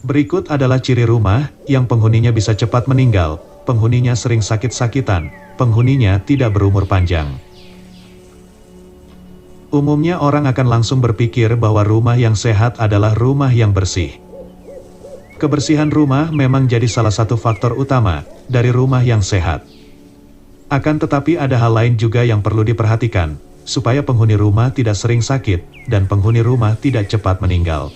Berikut adalah ciri rumah yang penghuninya bisa cepat meninggal, penghuninya sering sakit-sakitan, penghuninya tidak berumur panjang. Umumnya orang akan langsung berpikir bahwa rumah yang sehat adalah rumah yang bersih. Kebersihan rumah memang jadi salah satu faktor utama dari rumah yang sehat. Akan tetapi ada hal lain juga yang perlu diperhatikan, supaya penghuni rumah tidak sering sakit, dan penghuni rumah tidak cepat meninggal.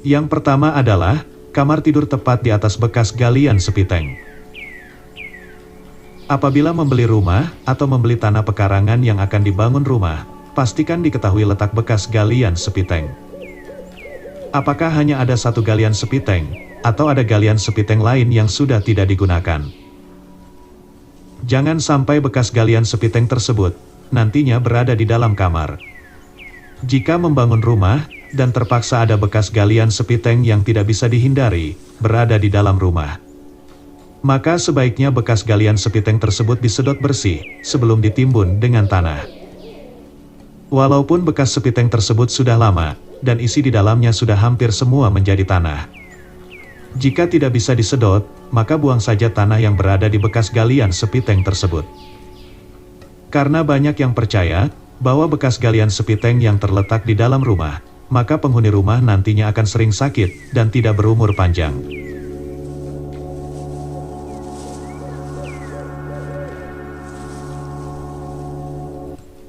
Yang pertama adalah, kamar tidur tepat di atas bekas galian sepiteng. Apabila membeli rumah, atau membeli tanah pekarangan yang akan dibangun rumah, pastikan diketahui letak bekas galian sepiteng. Apakah hanya ada satu galian sepiteng, atau ada galian sepiteng lain yang sudah tidak digunakan? Jangan sampai bekas galian sepiteng tersebut, nantinya berada di dalam kamar. Jika membangun rumah, dan terpaksa ada bekas galian sepiteng yang tidak bisa dihindari, berada di dalam rumah, maka sebaiknya bekas galian sepiteng tersebut disedot bersih, sebelum ditimbun dengan tanah. Walaupun bekas sepiteng tersebut sudah lama, dan isi di dalamnya sudah hampir semua menjadi tanah. Jika tidak bisa disedot, maka buang saja tanah yang berada di bekas galian sepiteng tersebut. Karena banyak yang percaya, bahwa bekas galian sepiteng yang terletak di dalam rumah, maka penghuni rumah nantinya akan sering sakit, dan tidak berumur panjang.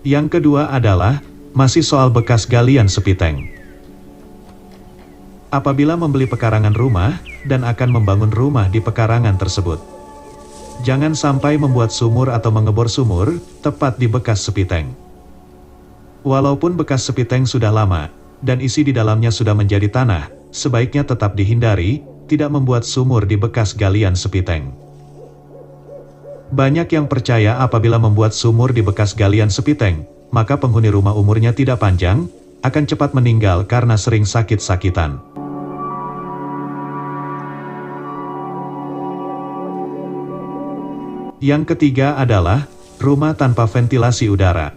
Yang kedua adalah, masih soal bekas galian sepiteng. Apabila membeli pekarangan rumah, dan akan membangun rumah di pekarangan tersebut, jangan sampai membuat sumur atau mengebor sumur, tepat di bekas sepiteng. Walaupun bekas sepiteng sudah lama, dan isi di dalamnya sudah menjadi tanah, sebaiknya tetap dihindari, tidak membuat sumur di bekas galian sepiteng. Banyak yang percaya apabila membuat sumur di bekas galian sepiteng, maka penghuni rumah umurnya tidak panjang, akan cepat meninggal karena sering sakit-sakitan. Yang ketiga adalah, rumah tanpa ventilasi udara.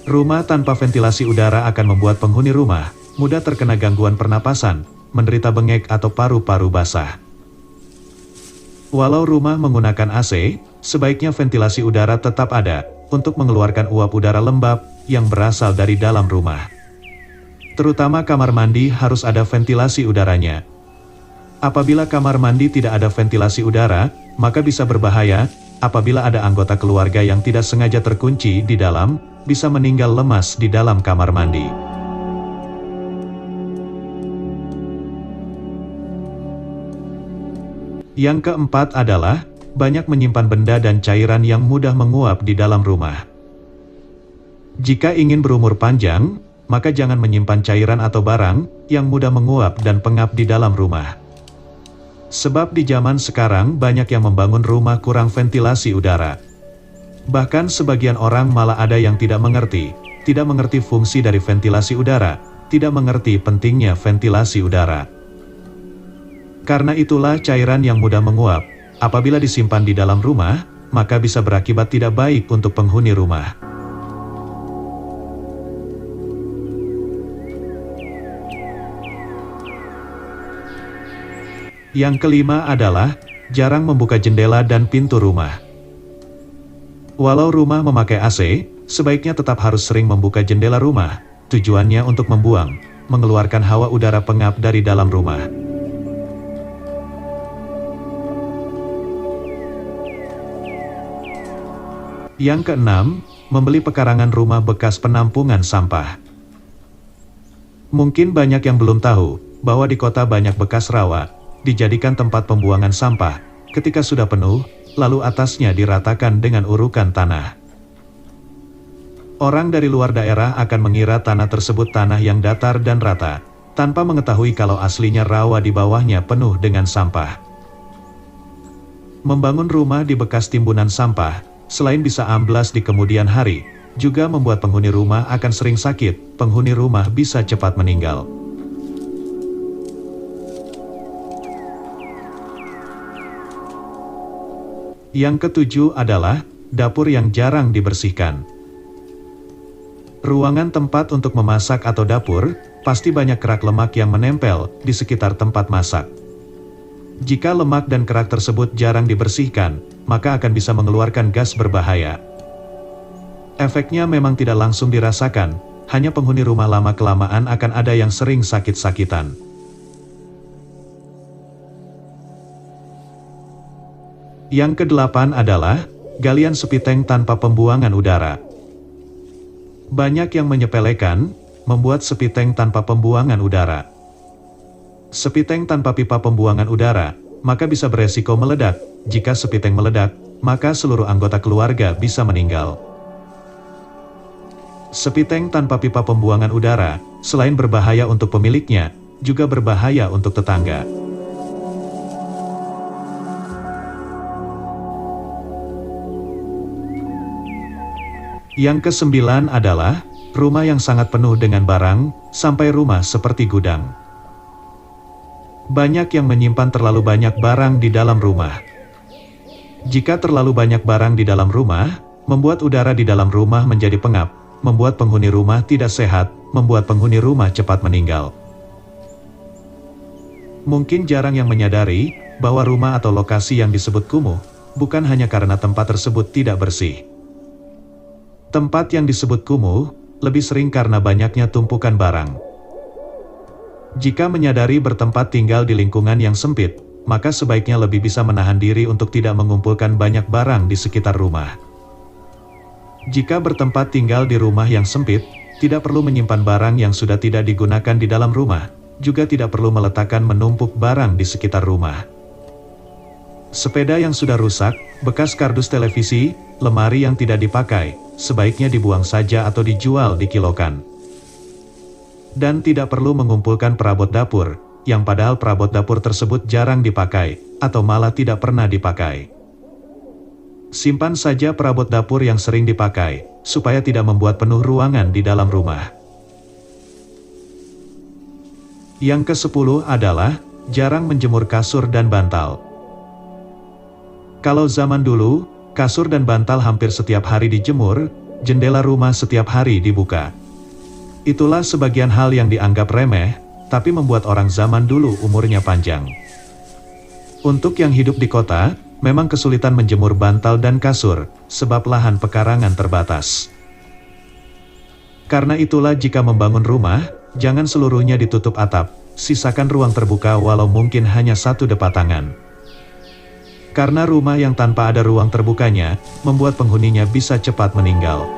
Rumah tanpa ventilasi udara akan membuat penghuni rumah mudah terkena gangguan pernapasan, menderita bengek atau paru-paru basah. Walau rumah menggunakan AC, sebaiknya ventilasi udara tetap ada, untuk mengeluarkan uap udara lembab, yang berasal dari dalam rumah. Terutama kamar mandi harus ada ventilasi udaranya. Apabila kamar mandi tidak ada ventilasi udara, maka bisa berbahaya, apabila ada anggota keluarga yang tidak sengaja terkunci di dalam, bisa meninggal lemas di dalam kamar mandi. Yang keempat adalah, banyak menyimpan benda dan cairan yang mudah menguap di dalam rumah. Jika ingin berumur panjang, maka jangan menyimpan cairan atau barang yang mudah menguap dan pengap di dalam rumah. Sebab di zaman sekarang banyak yang membangun rumah kurang ventilasi udara. Bahkan sebagian orang malah ada yang tidak mengerti fungsi dari ventilasi udara, tidak mengerti pentingnya ventilasi udara. Karena itulah cairan yang mudah menguap, apabila disimpan di dalam rumah, maka bisa berakibat tidak baik untuk penghuni rumah. Yang kelima adalah, jarang membuka jendela dan pintu rumah. Walau rumah memakai AC, sebaiknya tetap harus sering membuka jendela rumah, tujuannya untuk mengeluarkan hawa udara pengap dari dalam rumah. Yang keenam, membeli pekarangan rumah bekas penampungan sampah. Mungkin banyak yang belum tahu, bahwa di kota banyak bekas rawa, dijadikan tempat pembuangan sampah, ketika sudah penuh, lalu atasnya diratakan dengan urukan tanah. Orang dari luar daerah akan mengira tanah tersebut tanah yang datar dan rata, tanpa mengetahui kalau aslinya rawa di bawahnya penuh dengan sampah. Membangun rumah di bekas timbunan sampah, selain bisa amblas di kemudian hari, juga membuat penghuni rumah akan sering sakit, penghuni rumah bisa cepat meninggal. Yang ketujuh adalah, dapur yang jarang dibersihkan. Ruangan tempat untuk memasak atau dapur, pasti banyak kerak lemak yang menempel di sekitar tempat masak. Jika lemak dan kerak tersebut jarang dibersihkan, maka akan bisa mengeluarkan gas berbahaya. Efeknya memang tidak langsung dirasakan, hanya penghuni rumah lama-kelamaan akan ada yang sering sakit-sakitan. Yang kedelapan adalah galian sepiteng tanpa pembuangan udara. Banyak yang menyepelekan membuat sepiteng tanpa pembuangan udara. Sepiteng tanpa pipa pembuangan udara, maka bisa beresiko meledak. Jika sepiteng meledak, maka seluruh anggota keluarga bisa meninggal. Sepiteng tanpa pipa pembuangan udara, selain berbahaya untuk pemiliknya, juga berbahaya untuk tetangga. Yang kesembilan adalah rumah yang sangat penuh dengan barang, sampai rumah seperti gudang. Banyak yang menyimpan terlalu banyak barang di dalam rumah. Jika terlalu banyak barang di dalam rumah, membuat udara di dalam rumah menjadi pengap, membuat penghuni rumah tidak sehat, membuat penghuni rumah cepat meninggal. Mungkin jarang yang menyadari bahwa rumah atau lokasi yang disebut kumuh, bukan hanya karena tempat tersebut tidak bersih. Tempat yang disebut kumuh, lebih sering karena banyaknya tumpukan barang. Jika menyadari bertempat tinggal di lingkungan yang sempit, maka sebaiknya lebih bisa menahan diri untuk tidak mengumpulkan banyak barang di sekitar rumah. Jika bertempat tinggal di rumah yang sempit, tidak perlu menyimpan barang yang sudah tidak digunakan di dalam rumah, juga tidak perlu meletakkan menumpuk barang di sekitar rumah. Sepeda yang sudah rusak, bekas kardus televisi, lemari yang tidak dipakai, sebaiknya dibuang saja atau dijual di kilokan. Dan tidak perlu mengumpulkan perabot dapur, yang padahal perabot dapur tersebut jarang dipakai, atau malah tidak pernah dipakai. Simpan saja perabot dapur yang sering dipakai, supaya tidak membuat penuh ruangan di dalam rumah. Yang ke-10 adalah, jarang menjemur kasur dan bantal. Kalau zaman dulu, kasur dan bantal hampir setiap hari dijemur, jendela rumah setiap hari dibuka. Itulah sebagian hal yang dianggap remeh, tapi membuat orang zaman dulu umurnya panjang. Untuk yang hidup di kota, memang kesulitan menjemur bantal dan kasur, sebab lahan pekarangan terbatas. Karena itulah jika membangun rumah, jangan seluruhnya ditutup atap, sisakan ruang terbuka walau mungkin hanya satu depat tangan. Karena rumah yang tanpa ada ruang terbukanya, membuat penghuninya bisa cepat meninggal.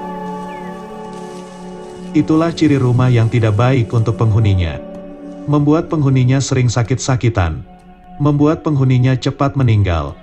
Itulah ciri rumah yang tidak baik untuk penghuninya. Membuat penghuninya sering sakit-sakitan. Membuat penghuninya cepat meninggal.